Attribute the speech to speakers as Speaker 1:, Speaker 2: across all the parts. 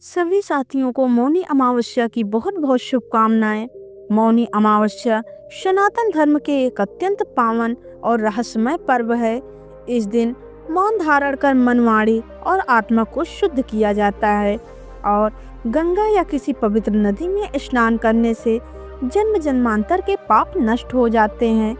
Speaker 1: सभी साथियों को मौनी अमावस्या की बहुत बहुत शुभकामनाएं। मौनी अमावस्या सनातन धर्म के एक अत्यंत पावन और रहस्यमय पर्व है। इस दिन मौन धारण कर मन, वाणी और आत्मा को शुद्ध किया जाता है और गंगा या किसी पवित्र नदी में स्नान करने से जन्म जन्मांतर के पाप नष्ट हो जाते हैं।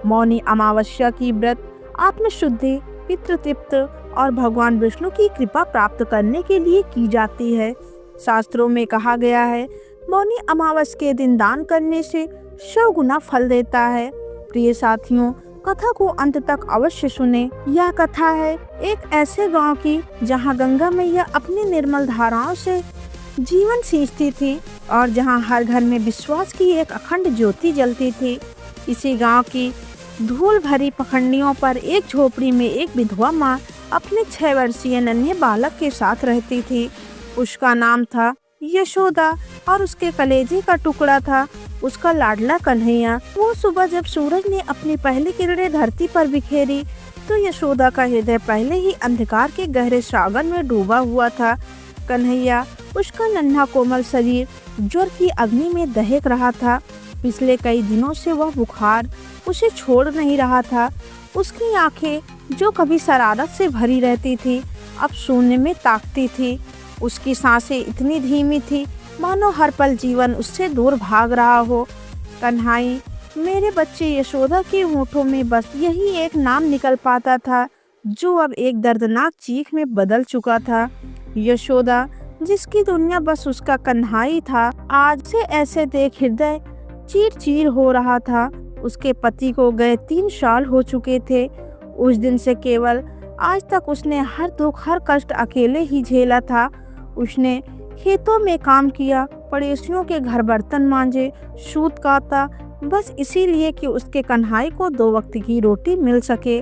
Speaker 1: मौनी अमावस्या की व्रत आत्मशुद्धि, पितृतृप्त और भगवान विष्णु की कृपा प्राप्त करने के लिए की जाती है। शास्त्रों में कहा गया है, मौनी अमावस के दिन दान करने से 100 गुना फल देता है। प्रिय साथियों, कथा को अंत तक अवश्य सुने। यह कथा है एक ऐसे गांव की जहां गंगा मैया अपनी निर्मल धाराओं से जीवन सींचती थी और जहां हर घर में विश्वास की एक अखंड ज्योति जलती थी। इसी गांव की धूल भरी पखंडियों पर एक झोपड़ी में एक विधवा माँ अपने 6 वर्षीय नन्हे बालक के साथ रहती थी। उसका नाम था यशोदा और उसके कलेजे का टुकड़ा था उसका लाडला कन्हैया। वो सुबह जब सूरज ने अपनी पहली किरणें धरती पर बिखेरी तो यशोदा का हृदय पहले ही अंधकार के गहरे सागर में डूबा हुआ था। कन्हैया, उसका नन्हा कोमल शरीर ज्वर की अग्नि में दहक रहा था। पिछले कई दिनों से वह बुखार उसे छोड़ नहीं रहा था। उसकी आंखें जो कभी शरारत से भरी रहती थी, अब शून्य में ताकती थी। उसकी सांसें इतनी धीमी थी मानो हर पल जीवन उससे दूर भाग रहा हो। कन्हाई, मेरे बच्चे यशोदा के होठों में बस यही एक नाम निकल पाता था जो अब एक दर्दनाक चीख में बदल चुका था। यशोदा, जिसकी दुनिया बस उसका कन्हाई था, आज से ऐसे देख हृदय चीर चीर हो रहा था। उसके पति को गए 3 साल हो चुके थे। उस दिन से केवल आज तक उसने हर दुख, हर कष्ट अकेले ही झेला था। उसने खेतों में काम किया, पड़ोसियों के घर बर्तन मांजे, सूत काता, बस इसीलिए कि उसके कन्हाई को 2 वक्त की रोटी मिल सके,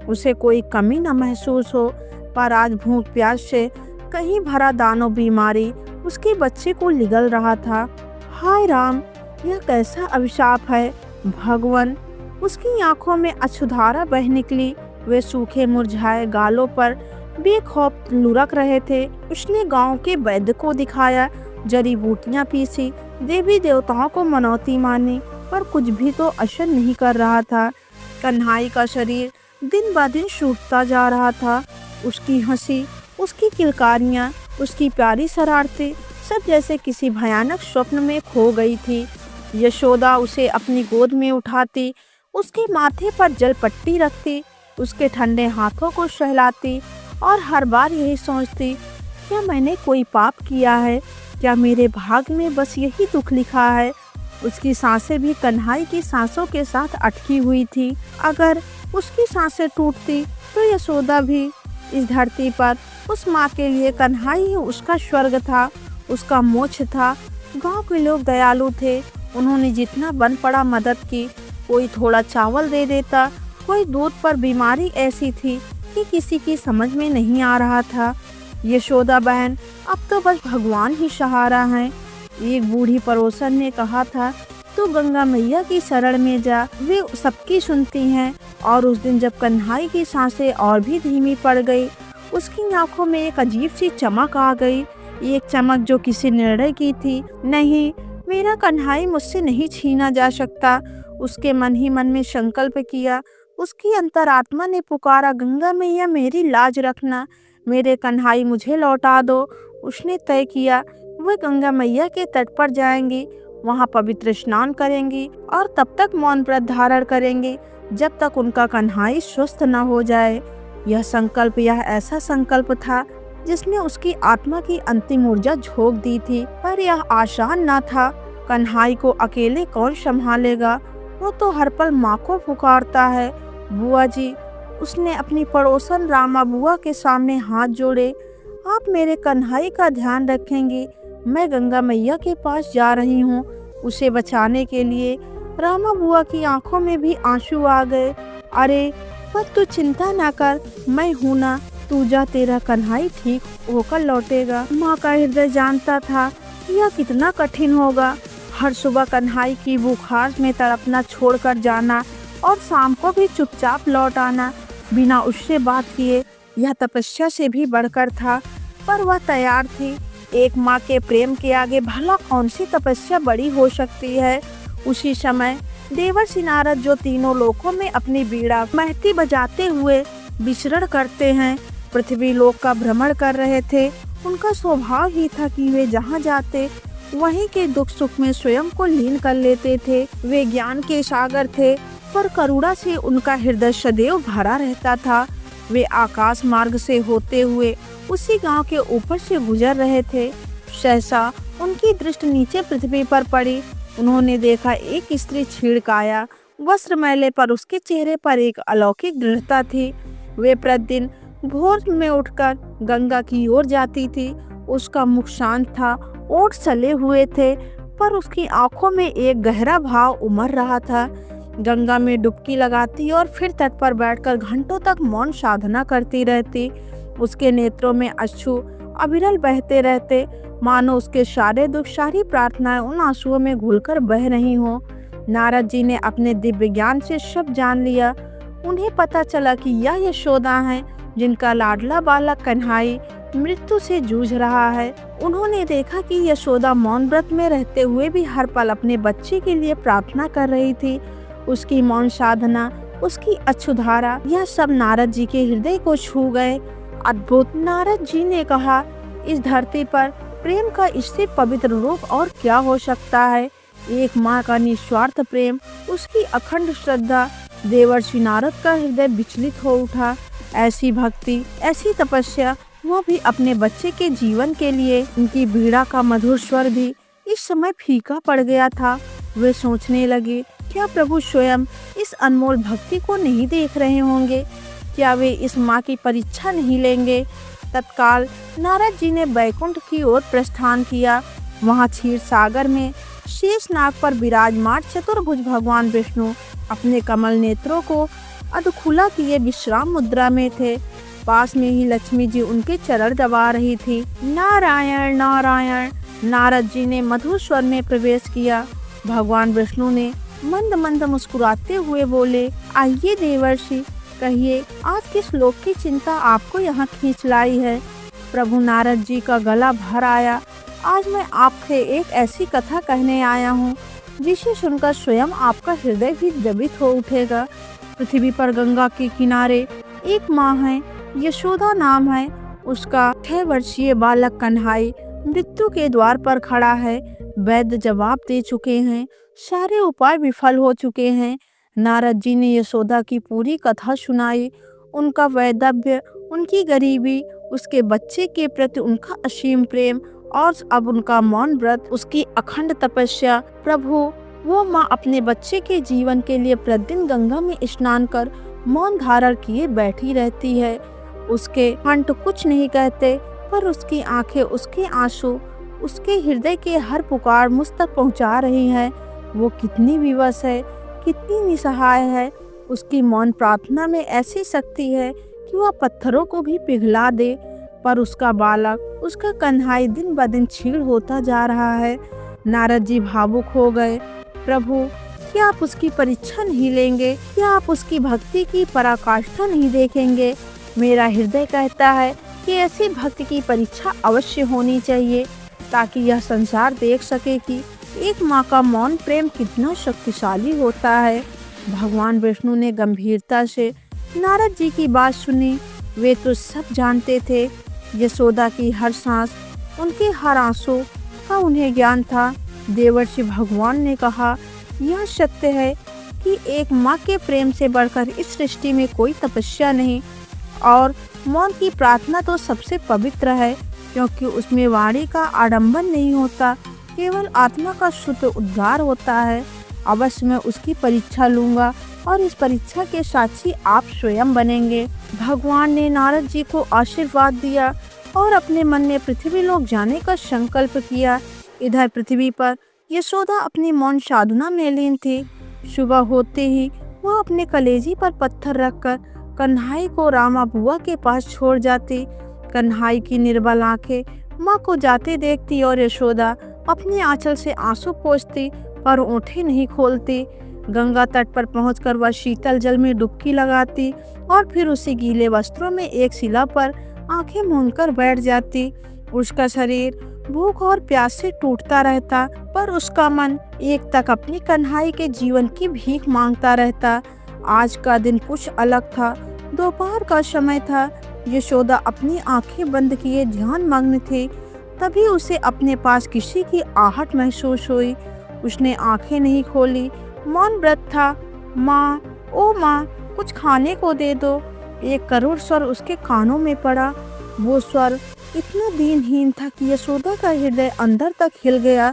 Speaker 1: उसे कोई कमी न महसूस हो। पर आज भूख प्यास से कहीं भरा दानव बीमारी उसके बच्चे को निगल रहा था। हाय राम, यह कैसा अभिशाप है भगवान। उसकी आंखों में अश्रुधारा बह निकली। वे सूखे मुरझाए गालों पर बेखौफ लुढ़क रहे थे। उसने गांव के वैद्य को दिखाया, जड़ी बूटियां पीसी, देवी देवताओं को मनौती मानी, पर कुछ भी तो असर नहीं कर रहा था। कन्हाई का शरीर दिन ब दिन सूखता जा रहा था। उसकी हंसी, उसकी किलकारियां, उसकी प्यारी शरारतें सब जैसे किसी भयानक स्वप्न में खो गई थी। यशोदा उसे अपनी गोद में उठाती, उसके माथे पर जल पट्टी रखती, उसके ठंडे हाथों को सहलाती और हर बार यही सोचती, क्या मैंने कोई पाप किया है? क्या मेरे भाग में बस यही दुख लिखा है? उसकी सांसें भी कन्हाई की सांसों के साथ अटकी हुई थी। अगर उसकी सांसें टूटती तो यशोदा भी इस धरती पर उस माँ के लिए कन्हाई ही उसका स्वर्ग था, उसका मोक्ष था। गांव के लोग दयालु थे, उन्होंने जितना बन पड़ा मदद की। कोई थोड़ा चावल दे देता, कोई दूध, पर बीमारी ऐसी थी कि किसी की समझ में नहीं आ रहा था। यशोदा बहन, अब तो बस भगवान ही सहारा है। एक बूढ़ी पड़ोसन ने कहा था, तू गंगा मैया की शरण में जा, वे सबकी सुनती हैं। और उस दिन जब कन्हाई की सांसें और भी धीमी पड़ गई, उसकी आंखों में एक अजीब सी चमक आ गई, एक चमक जो किसी निर्णय की थी। नहीं, मेरा कन्हाई मुझसे नहीं छीना जा सकता। उसके मन ही मन में संकल्प किया। उसकी अंतरात्मा ने पुकारा, गंगा मैया मेरी लाज रखना, मेरे कन्हाई मुझे लौटा दो। उसने तय किया, वह गंगा मैया के तट पर जाएंगी, वहां पवित्र स्नान करेंगी और तब तक मौन व्रत धारण करेंगी जब तक उनका कन्हाई स्वस्थ न हो जाए। यह ऐसा संकल्प था जिसने उसकी आत्मा की अंतिम ऊर्जा झोंक दी थी। पर यह आसान न था। कन्हाई को अकेले कौन संभालेगा? वो तो हर पल माँ को पुकारता है। बुआ जी, उसने अपनी पड़ोसन रामा बुआ के सामने हाथ जोड़े, आप मेरे कन्हाई का ध्यान रखेंगी। मैं गंगा मैया के पास जा रही हूँ उसे बचाने के लिए। रामा बुआ की आंखों में भी आंसू आ गए। अरे पर तू चिंता ना कर, मैं हूँ ना, तू जा, तेरा कन्हाई ठीक होकर लौटेगा। माँ का हृदय जानता था यह कितना कठिन होगा। हर सुबह कन्हाई की बुखार में तड़पना छोड़कर जाना और शाम को भी चुपचाप लौट आना बिना उससे बात किए, यह तपस्या से भी बढ़कर था। पर वह तैयार थी। एक माँ के प्रेम के आगे भला कौन सी तपस्या बड़ी हो सकती है। उसी समय देवर्षि नारद, जो तीनों लोकों में अपनी बीड़ा महती बजाते हुए विचरण करते हैं, पृथ्वी लोक का भ्रमण कर रहे थे। उनका स्वभाव ही था कि वे जहाँ जाते वहीं के दुख सुख में स्वयं को लीन कर लेते थे। वे ज्ञान के सागर थे, पर करुणा से उनका हृदय सदैव भरा रहता था। वे आकाश मार्ग से होते हुए उसी गांव के ऊपर से गुजर रहे थे। सहसा उनकी दृष्टि नीचे पृथ्वी पर पड़ी। उन्होंने देखा एक स्त्री छीड़काया वस्त्र मैले, पर उसके चेहरे पर एक अलौकिक दृढ़ता थी। वे प्रतिदिन भोर में उठकर गंगा की ओर जाती थी। उसका मुख शांत था, ओठ सले हुए थे, पर उसकी आंखों में एक गहरा भाव उमड़ रहा था। गंगा में डुबकी लगाती और फिर तट पर बैठकर घंटों तक मौन साधना करती रहती। उसके नेत्रों में अश्रु अविरल बहते रहते, मानो उसके सारे दुख, सारी प्रार्थनाएं उन आंसुओं में घुलकर बह रही हों। नारद जी ने अपने दिव्य ज्ञान से सब जान लिया। उन्हें पता चला कि यह यशोदा है, जिनका लाडला बालक कन्हाई मृत्यु से जूझ रहा है। उन्होंने देखा कि यशोदा मौन व्रत में रहते हुए भी हर पल अपने बच्चे के लिए प्रार्थना कर रही थी। उसकी मौन साधना, उसकी अश्रुधारा, यह सब नारद जी के हृदय को छू गए। अद्भुत! नारद जी ने कहा, इस धरती पर प्रेम का इससे पवित्र रूप और क्या हो सकता है। एक माँ का निस्वार्थ प्रेम, उसकी अखंड श्रद्धा। देवर्षि नारद का हृदय विचलित हो उठा। ऐसी भक्ति, ऐसी तपस्या, वो भी अपने बच्चे के जीवन के लिए। उनकी बीड़ा का मधुर स्वर भी इस समय फीका पड़ गया था। वे सोचने लगे, क्या प्रभु स्वयं इस अनमोल भक्ति को नहीं देख रहे होंगे? क्या वे इस माँ की परीक्षा नहीं लेंगे? तत्काल नारद जी ने बैकुंठ की ओर प्रस्थान किया। वहाँ क्षीर सागर में शेषनाग पर विराजमान चतुर्भुज भगवान विष्णु अपने कमल नेत्रों को अधखुला किए विश्राम मुद्रा में थे। पास में ही लक्ष्मी जी उनके चरण दबा रही थी। नारायण नारायण! नारद जी ने मधुर स्वर में प्रवेश किया। भगवान विष्णु ने मंद मंद मुस्कुराते हुए बोले, आइए देवर्षि, कहिए आज किस लोक की चिंता आपको यहाँ खींच लाई है। प्रभु नारद जी का गला भर आया। आज मैं आपसे एक ऐसी कथा कहने आया हूँ जिसे सुनकर स्वयं आपका हृदय भी द्रवित हो उठेगा। पृथ्वी पर गंगा के किनारे एक माँ है, यशोदा नाम है। उसका 6 वर्षीय बालक कन्हाई मृत्यु के द्वार पर खड़ा है। वैद्य जवाब दे चुके हैं, सारे उपाय विफल हो चुके हैं। नारद जी ने यशोदा की पूरी कथा सुनाई। उनका वैधव्य, उनकी गरीबी, उसके बच्चे के प्रति उनका असीम प्रेम और अब उनका मौन व्रत, उसकी अखंड तपस्या। प्रभु, वो माँ अपने बच्चे के जीवन के लिए प्रतिदिन गंगा में स्नान कर मौन धारण किए बैठी रहती है। उसके कंठ कुछ नहीं कहते, पर उसकी आंखें, उसके आंसू, उसके हृदय के हर पुकार मुझ तक पहुंचा रही है। वो कितनी विवश है, कितनी निसहाय है। उसकी मौन प्रार्थना में ऐसी शक्ति है कि वह पत्थरों को भी पिघला दे। पर उसका बालक, उसका कन्हाई दिन ब दिन छीड़ होता जा रहा है। नारद जी भावुक हो गए। प्रभु, क्या आप उसकी परीक्षा नहीं लेंगे? क्या आप उसकी भक्ति की पराकाष्ठा नहीं देखेंगे? मेरा हृदय कहता है कि ऐसी भक्ति की परीक्षा अवश्य होनी चाहिए, ताकि यह संसार देख सके कि एक माँ का मौन प्रेम कितना शक्तिशाली होता है। भगवान विष्णु ने गंभीरता से नारद जी की बात सुनी। वे तो सब जानते थे। यशोदा की हर सांस, उनके हर आंसू का उन्हें ज्ञान था। देवर्षि भगवान ने कहा, यह सत्य है कि एक माँ के प्रेम से बढ़कर इस सृष्टि में कोई तपस्या नहीं, और मौन की प्रार्थना तो सबसे पवित्र है, क्योंकि उसमें वाणी का आडंबन नहीं होता, केवल आत्मा का शुद्ध उद्गार होता है। अवश्य मैं उसकी परीक्षा लूंगा और इस परीक्षा के साक्षी आप स्वयं बनेंगे। भगवान ने नारद जी को आशीर्वाद दिया और अपने मन में पृथ्वी लोक जाने का संकल्प किया। इधर पृथ्वी पर यशोदा अपनी मौन साधना में लीन थी। सुबह होते ही वह अपने कलेजी पर पत्थर रखकर कन्हाई को रामा बुआ के पास छोड़ जाती। कन्हाई की निर्बल आंखें माँ को जाते देखती और यशोदा अपने आंचल से आंसू पोंछती, पर ओंठें नहीं खोलती। गंगा तट पर पहुंचकर वह शीतल जल में डुबकी लगाती और फिर उसी गीले वस्त्रों में एक शिला पर आंखें मूंदकर बैठ जाती। उसका शरीर भूख और प्यास से टूटता रहता, पर उसका मन एक तक अपनी कन्हई के जीवन की भीख मांगता रहता। आज का दिन कुछ अलग था। दोपहर का समय था। यशोदा अपनी आंखें बंद किए ध्यान मग्न थी। तभी उसे अपने पास किसी की आहट महसूस हुई। उसने आंखें नहीं खोली, मौन व्रत था। माँ, ओ माँ, कुछ खाने को दे दो। एक करुण स्वर उसके कानों में पड़ा। वो स्वर इतना दीनहीन था कि यशोदा का हृदय अंदर तक हिल गया।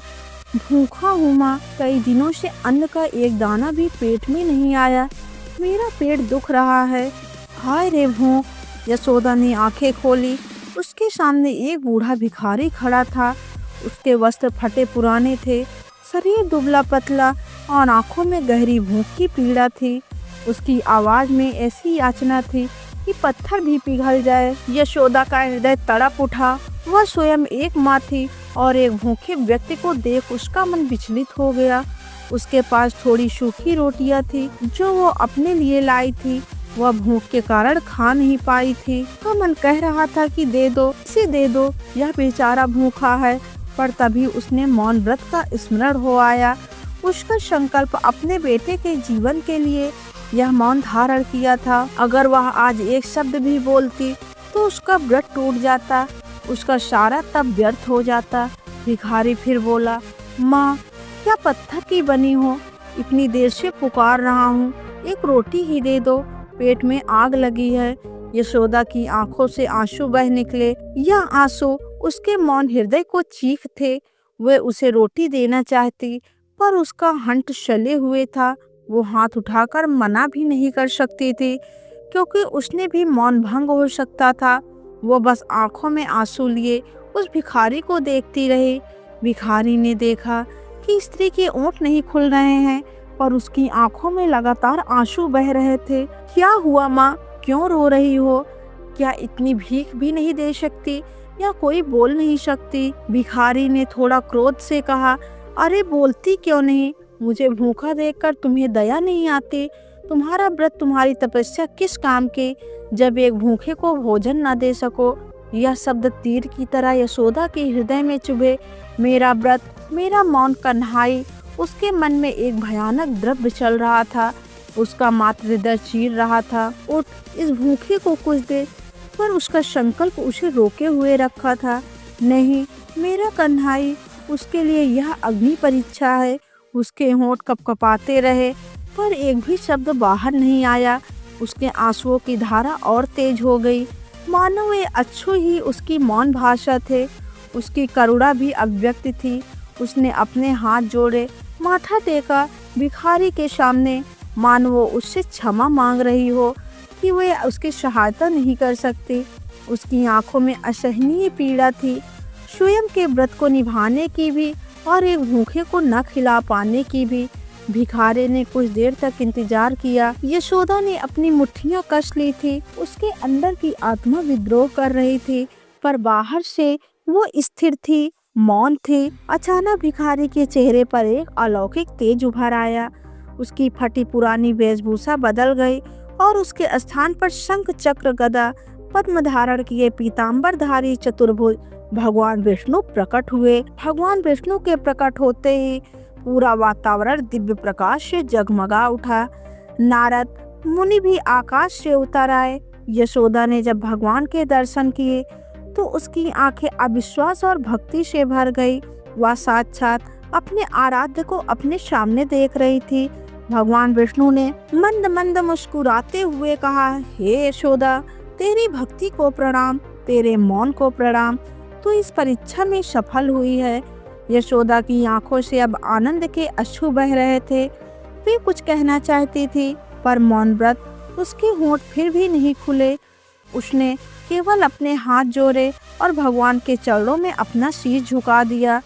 Speaker 1: भूखा हूँ माँ, कई दिनों से अन्न का एक दाना भी पेट में नहीं आया। मेरा पेट दुख रहा है। हाय रे भूख। यशोदा ने आंखें खोली। उसके सामने एक बूढ़ा भिखारी खड़ा था। उसके वस्त्र फटे पुराने थे, शरीर दुबला पतला और आंखों में गहरी भूख की पीड़ा थी। उसकी आवाज में ऐसी याचना थी कि पत्थर भी पिघल जाए। यशोदा का हृदय तड़प उठा। वह स्वयं एक माँ थी और एक भूखे व्यक्ति को देख उसका मन विचलित हो गया। उसके पास थोड़ी सूखी रोटियां थी जो वो अपने लिए लाई थी। वह भूख के कारण खा नहीं पाई थी। तो मन कह रहा था कि दे दो, इसे दे दो, यह बेचारा भूखा है। पर तभी उसने मौन व्रत का स्मरण हो आया। उसका संकल्प अपने बेटे के जीवन के लिए यह मौन धारण किया था। अगर वह आज एक शब्द भी बोलती तो उसका व्रत टूट जाता, उसका सारा तप व्यर्थ हो जाता। भिखारी फिर बोला, माँ, क्या पत्थर की बनी हो? इतनी देर से पुकार रहा हूँ, एक रोटी ही दे दो, पेट में आग लगी है। यशोदा की आंखों से आंसू बह निकले। यह आंसू उसके मौन हृदय को चीख थे। वह उसे रोटी देना चाहती, पर उसका हंठ चले हुए था। वो हाथ उठाकर मना भी नहीं कर सकती थी, क्योंकि उसने भी मौन भंग हो सकता था। वो बस आंखों में आंसू लिए उस भिखारी को देखती रही। भिखारी ने देखा कि स्त्री के ओंठ नहीं खुल रहे हैं, पर उसकी आंखों में लगातार आंसू बह रहे थे। क्या हुआ माँ, क्यों रो रही हो? क्या इतनी भीख भी नहीं दे सकती या कोई बोल नहीं सकती? भिखारी ने थोड़ा क्रोध से कहा, अरे बोलती क्यों नहीं? मुझे भूखा देखकर तुम्हें दया नहीं आती? तुम्हारा व्रत, तुम्हारी तपस्या किस काम के, जब एक भूखे को भोजन न दे सको? यह शब्द तीर की तरह यशोदा के हृदय में चुभे। मेरा व्रत, मेरा मौन कन्हई। उसके मन में एक भयानक द्रव्य चल रहा था। उसका मात्र हृदय चीर रहा था। उठ, इस भूखे को कुछ दे। पर उसका संकल्प उसे रोके हुए रखा था। नहीं, मेरा कन्हई, उसके लिए यह अग्नि परीक्षा है। उसके होंठ कपकपाते रहे, पर एक भी शब्द बाहर नहीं आया। उसके आंसुओं की धारा और तेज हो गई, मानो वे अश्रु ही उसकी मौन भाषा थे। उसकी करुणा भी अभिव्यक्त थी। उसने अपने हाथ जोड़े, माथा टेका भिखारी के सामने, मानो वो उससे क्षमा मांग रही हो कि वे उसकी सहायता नहीं कर सकती। उसकी आंखों में असहनीय पीड़ा थी, स्वयं के व्रत को निभाने की भी और एक भूखे को न खिला पाने की भी। भिखारी ने कुछ देर तक इंतजार किया। यशोदा ने अपनी मुट्ठियां कस ली थी। उसके अंदर की आत्मा विद्रोह कर रही थी, पर बाहर से वो स्थिर थी, मौन थी। अचानक भिखारी के चेहरे पर एक अलौकिक तेज उभर आया। उसकी फटी पुरानी वेशभूषा बदल गई और उसके स्थान पर शंख, चक्र, गदा, पद्म धारण किए पीताम्बरधारी चतुर्भुज भगवान विष्णु प्रकट हुए। भगवान विष्णु के प्रकट होते ही पूरा वातावरण दिव्य प्रकाश से जगमगा उठा। नारद मुनि भी आकाश से उतर आए। यशोदा ने जब भगवान के दर्शन किए तो उसकी आंखें अविश्वास और भक्ति से भर गई। वह साक्षात अपने आराध्य को अपने सामने देख रही थी। भगवान विष्णु ने मंद मंद मुस्कुराते हुए कहा, हे यशोदा, तेरी भक्ति को प्रणाम, तेरे मौन को प्रणाम। तू इस परीक्षा में सफल हुई है। यशोदा की आंखों से अब आनंद के अश्रु बह रहे थे। वे कुछ कहना चाहती थी, पर मौन व्रत, उसके होंठ फिर भी नहीं खुले। उसने केवल अपने हाथ जोड़े और भगवान के चरणों में अपना सिर झुका दिया।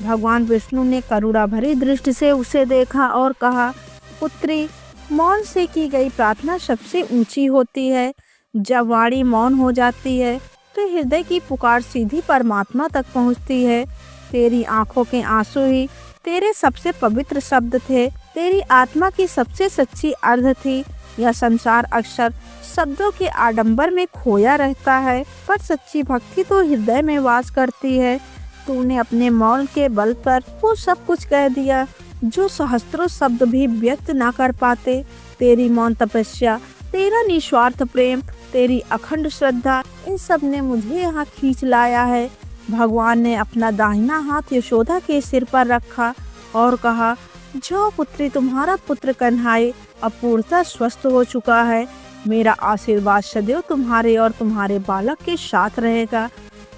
Speaker 1: भगवान विष्णु ने करुणा भरी दृष्टि से उसे देखा और कहा, पुत्री, मौन से की गई प्रार्थना सबसे ऊंची होती है। जब वाणी मौन हो जाती है तो हृदय की पुकार सीधी परमात्मा तक पहुंचती है। तेरी आंखों के आंसू ही तेरे सबसे पवित्र शब्द थे। तेरी आत्मा की सबसे सच्ची अर्थ थी। यह संसार अक्सर शब्दों के आडंबर में खोया रहता है, पर सच्ची भक्ति तो हृदय में वास करती है। तूने अपने मौन के बल पर वो सब कुछ कह दिया जो सहस्त्रों शब्द भी व्यक्त ना कर पाते। तेरी मौन तपस्या, तेरा निस्वार्थ प्रेम, तेरी अखंड श्रद्धा, इन सब ने मुझे यहाँ खींच लाया है। भगवान ने अपना दाहिना हाथ यशोदा के सिर पर रखा और कहा, जो पुत्री, तुम्हारा पुत्र कन्हई अब पूर्णतः स्वस्थ हो चुका है। मेरा आशीर्वाद सदैव तुम्हारे और तुम्हारे बालक के साथ रहेगा।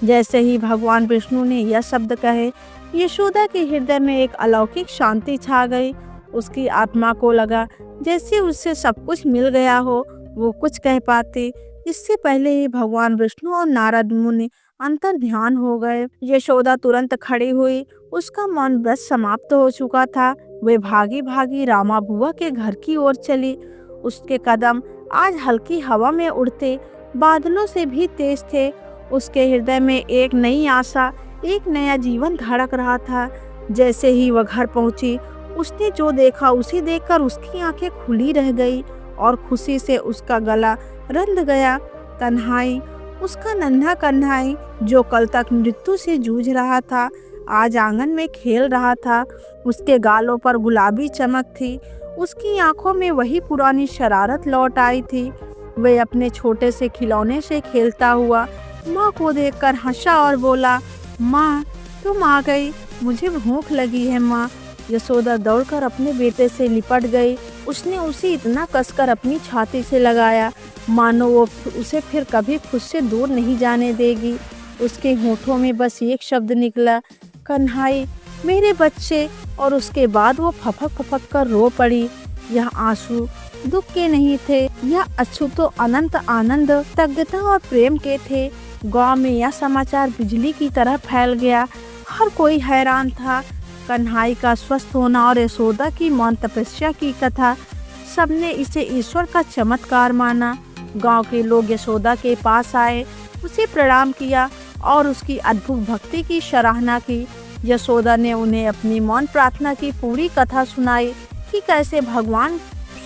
Speaker 1: जैसे ही भगवान विष्णु ने यह शब्द कहे, यशोदा के हृदय में एक अलौकिक शांति छा गई। उसकी आत्मा को लगा जैसे उससे सब कुछ मिल गया हो। वो कुछ कह पाती इससे पहले ही भगवान विष्णु और नारद मुनि अंतर ध्यान हो गए। यशोदा तुरंत खड़ी हुई। उसका मौन व्रत समाप्त हो चुका था। वे भागी भागी रामा बुआ के घर की ओर चली। उसके कदम आज हल्की हवा में उड़ते बादलों से भी तेज थे। उसके हृदय में एक नई आशा, एक नया जीवन धड़क रहा था। जैसे ही वह घर पहुंची, उसने जो देखा उसे देखकर उसकी आंखें खुली रह गई और खुशी से उसका गला रंध गया। कन्हई, उसका नन्हा कन्हई जो कल तक मृत्यु से जूझ रहा था, आज आंगन में खेल रहा था। उसके गालों पर गुलाबी चमक थी। उसकी आंखों में वही पुरानी शरारत लौट आई थी। वह अपने छोटे से खिलौने से खेलता हुआ माँ को देखकर हंसा और बोला, माँ, तुम आ गई, मुझे भूख लगी है माँ। यशोदा दौड़कर अपने बेटे से लिपट गई। उसने उसे इतना कसकर अपनी छाती से लगाया मानो वो उसे फिर कभी खुद से दूर नहीं जाने देगी। उसके होठों में बस एक शब्द निकला, कन्हई, मेरे बच्चे। और उसके बाद वो फपक फपक कर रो पड़ी। यह आंसू दुख के नहीं थे, यह अछूतो अनंत आनंद, तग्यता और प्रेम के थे। गांव में यह समाचार बिजली की तरह फैल गया। हर कोई हैरान था। कन्हई का स्वस्थ होना और यशोदा की मौन तपस्या की कथा, सबने इसे ईश्वर का चमत्कार माना। गांव के लोग यशोदा के पास आए, उसे प्रणाम किया और उसकी अद्भुत भक्ति की सराहना की। यशोदा ने उन्हें अपनी मौन प्रार्थना की पूरी कथा सुनाई कि कैसे भगवान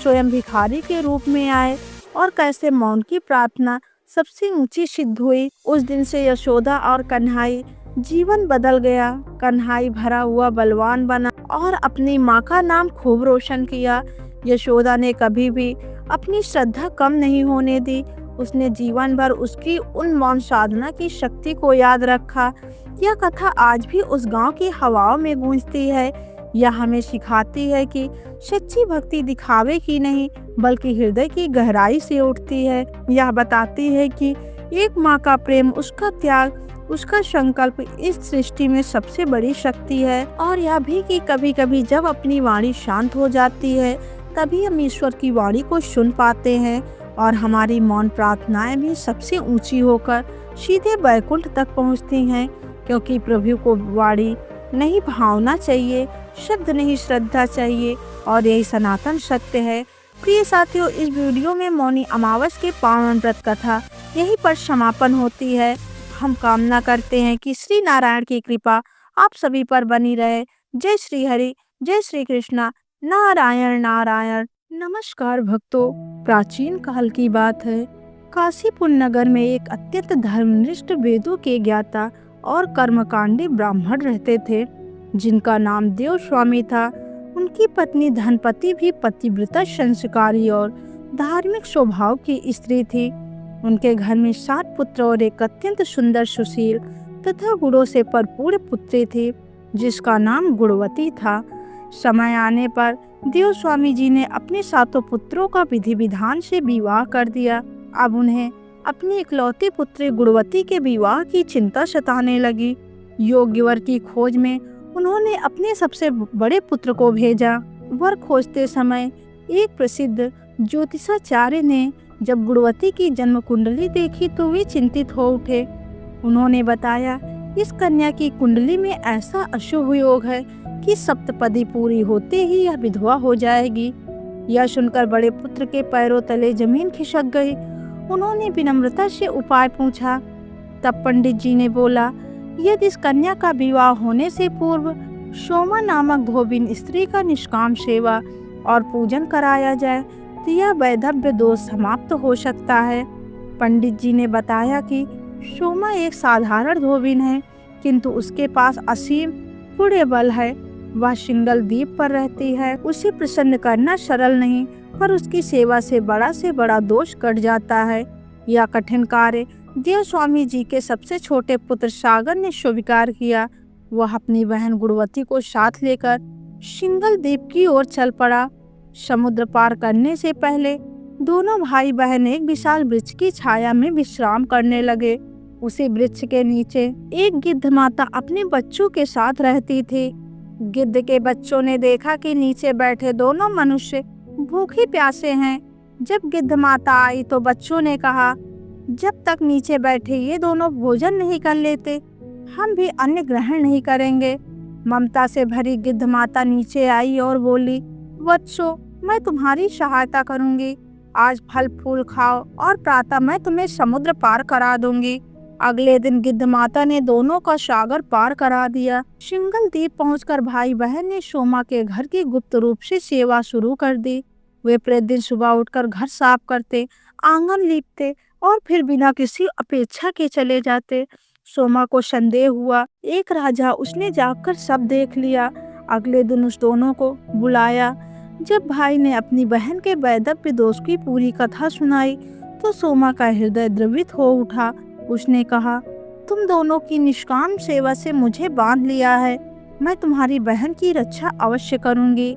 Speaker 1: स्वयं भिखारी के रूप में आए और कैसे मौन की प्रार्थना सबसे ऊंची सिद्ध हुई। उस दिन से यशोदा और कन्हई जीवन बदल गया। कन्हई भरा हुआ बलवान बना और अपनी माँ का नाम खूब रोशन किया। यशोदा ने कभी भी अपनी श्रद्धा कम नहीं होने दी। उसने जीवन भर उसकी उन मौन साधना की शक्ति को याद रखा। यह कथा आज भी उस गांव की हवाओं में गूंजती है। यह हमें सिखाती है कि सच्ची भक्ति दिखावे की नहीं बल्कि हृदय की गहराई से उठती है। यह बताती है कि एक माँ का प्रेम, उसका त्याग, उसका संकल्प इस सृष्टि में सबसे बड़ी शक्ति है। और यह भी कि कभी कभी जब अपनी वाणी शांत हो जाती है तभी हम ईश्वर की वाणी को सुन पाते हैं और हमारी मौन प्रार्थनाएं भी सबसे ऊंची होकर सीधे वैकुंठ तक पहुंचती हैं, क्योंकि प्रभु को वाणी नहीं भावना चाहिए, शब्द नहीं श्रद्धा चाहिए। और यही सनातन सत्य है। प्रिय साथियों, इस वीडियो में मौनी अमावस के पावन व्रत कथा यहीं पर समापन होती है। हम कामना करते हैं कि श्री नारायण की कृपा आप सभी पर बनी रहे। जय श्री हरि, जय श्री कृष्णा, नारायण नारायण। नमस्कार भक्तों, प्राचीन काल की बात है। काशीपुर नगर में एक अत्यंत धर्मनिष्ठ, वेदों के ज्ञाता और कर्मकांडी ब्राह्मण रहते थे, जिनका नाम देवस्वामी था। उनकी पत्नी धनपति भी पतिव्रता, संस्कारी और धार्मिक स्वभाव की स्त्री थी। उनके घर में 7 पुत्र और एक अत्यंत सुंदर, सुशील तथा गुणों से भरपूर पुत्री थी, जिसका नाम गुणवती था। समय आने पर देवस्वामी जी ने अपने 7 पुत्रों का विधि विधान से विवाह कर दिया। अब उन्हें अपनी इकलौती पुत्री गुणवती के विवाह की चिंता सताने लगी। योग्य वर की खोज में उन्होंने अपने सबसे बड़े पुत्र को भेजा। वर खोजते समय एक प्रसिद्ध ज्योतिषाचार्य ने जब गुणवती की जन्म कुंडली देखी तो वे चिंतित हो उठे। उन्होंने बताया, इस कन्या की कुंडली में ऐसा अशुभ योग है कि सप्तपदी पूरी होते ही यह विधवा हो जाएगी। यह सुनकर बड़े पुत्र के पैरों तले जमीन खिसक गई। उन्होंने विनम्रता से उपाय पूछा। तब पंडित जी ने बोला, यदि इस कन्या का विवाह होने से पूर्व सोमा नामक धोबिन स्त्री का निष्काम सेवा और पूजन कराया जाए तो यह वैधव्य दोष समाप्त हो सकता है। पंडित जी ने बताया कि सोमा एक साधारण धोबिन है, किंतु उसके पास असीम पुण्य बल है। वह सिंगल द्वीप पर रहती है। उसे प्रसन्न करना सरल नहीं, पर उसकी सेवा से बड़ा दोष कट जाता है। यह कठिन कार्य देव स्वामी जी के सबसे छोटे पुत्र सागर ने स्वीकार किया। वह अपनी बहन गुणवती को साथ लेकर सिंगल द्वीप की ओर चल पड़ा। समुद्र पार करने से पहले दोनों भाई बहन एक विशाल वृक्ष की छाया में विश्राम करने लगे। उसी वृक्ष के नीचे एक गिद्ध माता अपने बच्चों के साथ रहती थी। गिद्ध के बच्चों ने देखा कि नीचे बैठे दोनों मनुष्य भूखे प्यासे हैं। जब गिद्ध माता आई तो बच्चों ने कहा, जब तक नीचे बैठे ये दोनों भोजन नहीं कर लेते, हम भी अन्न ग्रहण नहीं करेंगे। ममता से भरी गिद्ध माता नीचे आई और बोली, बच्चों, मैं तुम्हारी सहायता करूंगी। आज फल फूल खाओ और प्रातः मैं तुम्हें समुद्र पार करा दूंगी। अगले दिन गिद्ध माता ने दोनों का सागर पार करा दिया। सिंगल द्वीप पहुंचकर भाई बहन ने सोमा के घर की गुप्त रूप से सेवा शुरू कर दी। वे प्रतिदिन सुबह उठकर घर साफ करते, आंगन लीपते और फिर बिना किसी अपेक्षा के चले जाते। सोमा को संदेह हुआ, एक राजा उसने जाकर सब देख लिया। अगले दिन उस दोनों को बुलाया। जब भाई ने अपनी बहन के वैदव्य दोष की पूरी कथा सुनाई तो सोमा का हृदय द्रवित हो उठा। उसने कहा, तुम दोनों की निष्काम सेवा से मुझे बांध लिया है। मैं तुम्हारी बहन की रक्षा अवश्य करूंगी।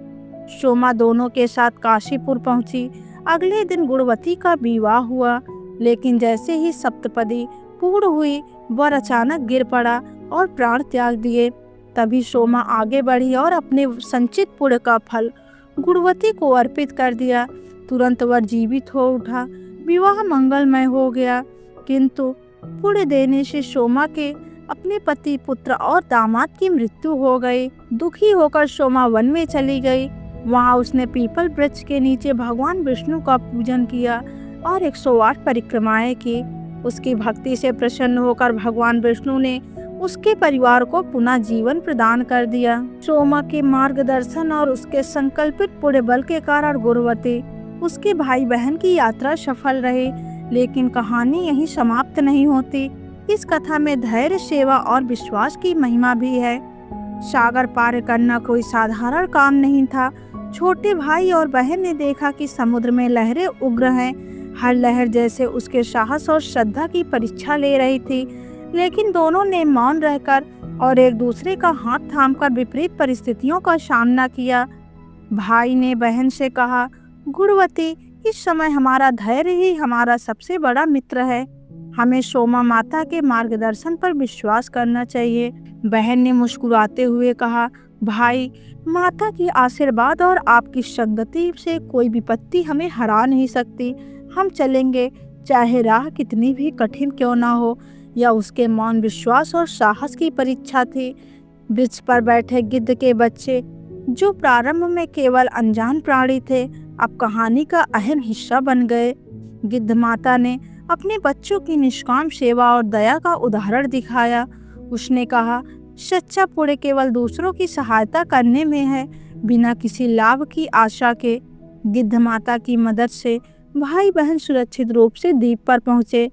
Speaker 1: सोमा दोनों के साथ काशीपुर पहुंची। अगले दिन गुणवती का विवाह हुआ, लेकिन जैसे ही सप्तपदी पूर्ण हुई वर अचानक गिर पड़ा और प्राण त्याग दिए। तभी सोमा आगे बढ़ी और अपने संचित पुण्य का फल गुणवती को अर्पित कर दिया। तुरंत वह जीवित हो उठा। विवाह मंगलमय हो गया, किंतु पुण्य देने से सोमा के अपने पति, पुत्र और दामाद की मृत्यु हो गई। दुखी होकर सोमा वन में चली गई। वहां उसने पीपल वृक्ष के नीचे भगवान विष्णु का पूजन किया और 108 परिक्रमाएं की। उसकी भक्ति से प्रसन्न होकर भगवान विष्णु ने उसके परिवार को पुनः जीवन प्रदान कर दिया। सोमा के मार्गदर्शन और उसके संकल्पित पुण्य बल के कारण गुणवती उसके भाई बहन की यात्रा सफल रही। लेकिन कहानी यहीं समाप्त नहीं होती। इस कथा में धैर्य, सेवा और विश्वास की महिमा भी है। सागर पार करना कोई साधारण काम नहीं था। छोटे भाई और बहन ने देखा कि समुद्र में लहरें उग्र हैं। हर लहर जैसे उसके साहस और श्रद्धा की परीक्षा ले रही थी, लेकिन दोनों ने मौन रहकर और एक दूसरे का हाथ थामकर विपरीत परिस्थितियों का सामना किया। भाई ने बहन से कहा, गुणवती, इस समय हमारा धैर्य ही हमारा सबसे बड़ा मित्र है। हमें सोमा माता के मार्गदर्शन पर विश्वास करना चाहिए। बहन ने मुस्कुराते हुए कहा, भाई, माता की आशीर्वाद और आपकी संगति से कोई विपत्ति हमें हरा नहीं सकती। हम चलेंगे, चाहे राह कितनी भी कठिन क्यों ना हो। यह उसके मौन विश्वास और साहस की परीक्षा थी। वृक्ष पर बैठे गिद्ध के बच्चे, जो प्रारंभ में केवल अनजान प्राणी थे, अब कहानी का अहम हिस्सा बन गए। गिद्ध माता ने अपने बच्चों की निष्काम सेवा और दया का उदाहरण दिखाया। उसने कहा, सच्चा पुण्य केवल दूसरों की सहायता करने में है, बिना किसी लाभ की आशा के। गिद्ध माता की मदद से भाई बहन सुरक्षित रूप से द्वीप पर पहुंचे।